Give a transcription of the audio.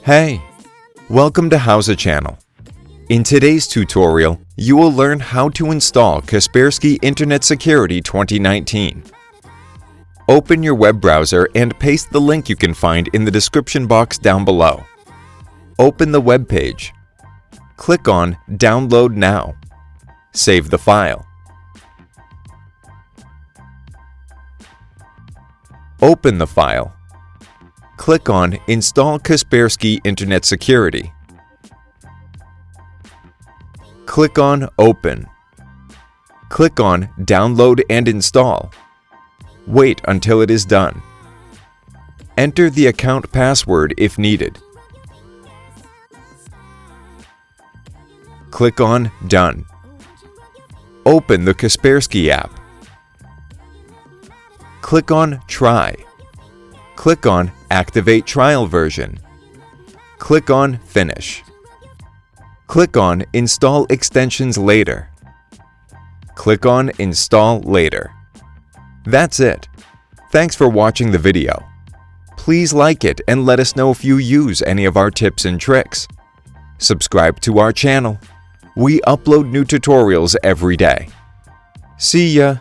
Hey, welcome to Howza channel. In today's tutorial, you will learn how to install Kaspersky Internet Security 2019. Open your web browser and paste the link you can find in the description box down below. Open the web page. Click on Download Now. Save the file. Open the file. Click on Install Kaspersky Internet Security. Click on Open. Click on Download and Install. Wait until it is done. Enter the account password if needed. Click on Done. Open the Kaspersky app. Click on Try. Click on Activate Trial Version. Click on Finish. Click on Install Extensions Later. Click on Install Later. That's it. Thanks for watching the video. Please like it and let us know if you use any of our tips and tricks. Subscribe to our channel. We upload new tutorials every day. See ya!